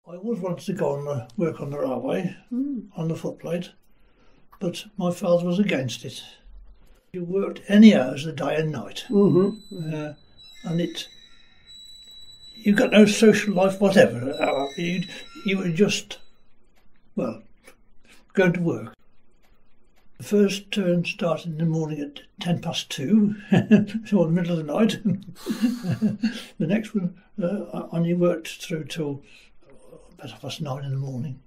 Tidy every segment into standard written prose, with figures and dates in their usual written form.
I always wanted to go on work on the railway, on the footplate, but my father was against it. You worked any hours of the day and night, and you got no social life whatever. You were just, well, going to work. The first turn started in the morning at 2:10, so in the middle of the night. The next one, and you worked through till about 9:30 in the morning.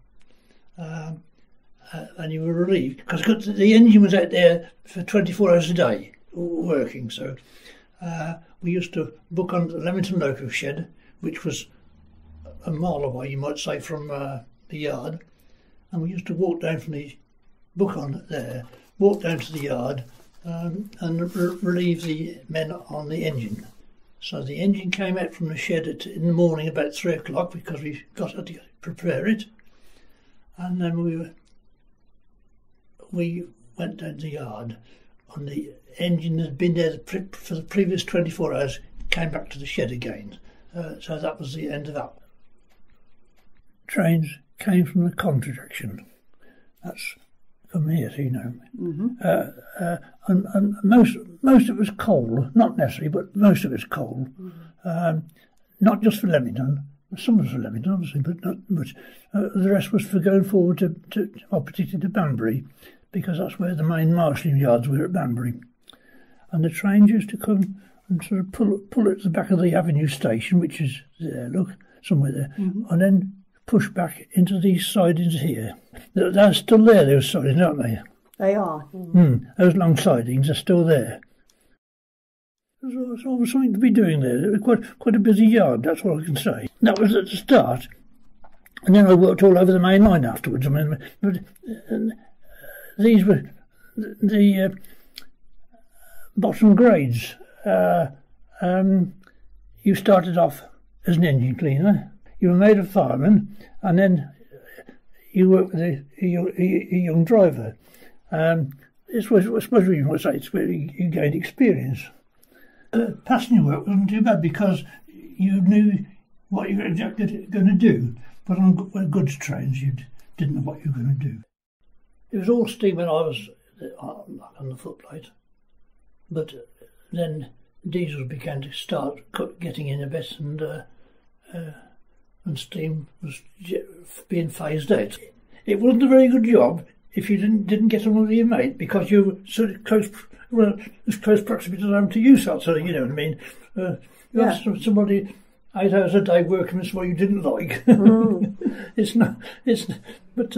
And you were relieved because the engine was out there for 24 hours a day working. So we used to book on the Leamington Loco shed, which was a mile away, you might say, from the yard. And we used to walk down from the book on there, walk down to the yard and relieve the men on the engine. So the engine came out from the shed in the morning about 3 o'clock because we got to prepare it. And then we went down to the yard, and the engine had been there for the previous 24 hours, came back to the shed again. So that was the end of that. Trains came from the contrary direction. That's from here, you know. And most of it was coal, not necessarily, but most of it was coal. Not just for Leamington. Some was for Leamington, obviously, but the rest was for going forward particularly to Banbury, because that's where the main marshalling yards were at Banbury. And the trains used to come and sort of pull it to the back of the Avenue station, which is there, look, somewhere there, and then push back into these sidings here. They're still there, those sidings, aren't they? They are. Those long sidings are still there. There's always something to be doing there. It was quite a busy yard, that's what I can say. That was at the start. And then I worked all over the main line afterwards. I mean, but these were the bottom grades. You started off as an engine cleaner. You were made a fireman, and then you worked with a young driver. This was, I suppose you might say, it's where you gained experience. Passenger work wasn't too bad because you knew what you were exactly going to do. But on goods trains, you didn't know what you were going to do. It was all steam when I was on the footplate, but then diesels began to start getting in a bit, and steam was being phased out. It wasn't a very good job if you didn't get on with your mate, because you were sort of close proximity to you, sort of, you know what I mean. You have somebody 8 hours a day working with somebody you didn't like. But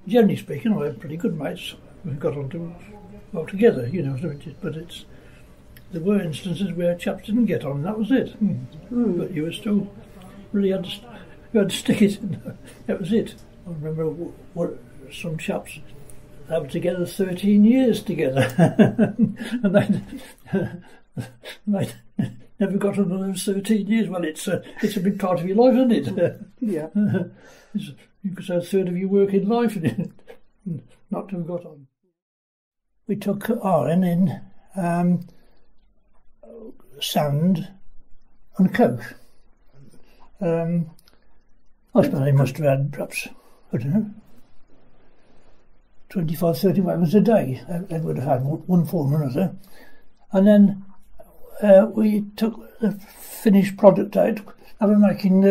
generally speaking, I had pretty good mates. We got on well together, you know. But there were instances where chaps didn't get on, and that was it. But you were still really had to stick it. That was it. I remember what some chaps. They were together 13 years together, and they never got on those 13 years. Well, it's a big part of your life, isn't it? Yeah. You could say a third of your working life, not to have got on. We took iron in sand and coke. I suppose they must have had perhaps, I don't know, 25, 30 wagons a day. They would have had one form or another. And then we took the finished product out and were making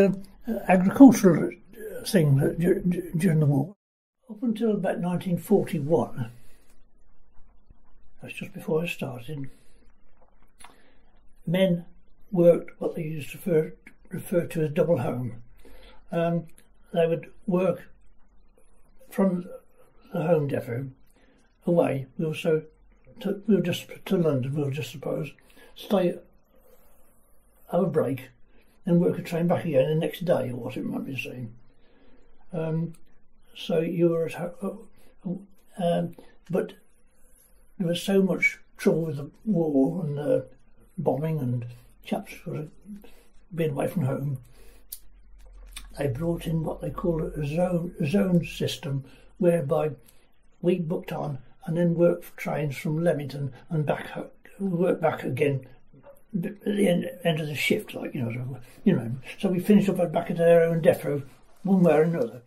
agricultural things during the war. Up until about 1941, that's just before I started, men worked what they used to refer to as double home. They would work from the home depot away. We were just to London. We were just suppose stay, have a break, and work a train back again the next day, or what it might be saying. So you were at home, but there was so much trouble with the war and bombing and chaps sort of being away from home. They brought in what they call a zone system, whereby we booked on and then worked for trains from Leamington and work back again at the end of the shift, like you know. So we finished up back at our own depot one way or another.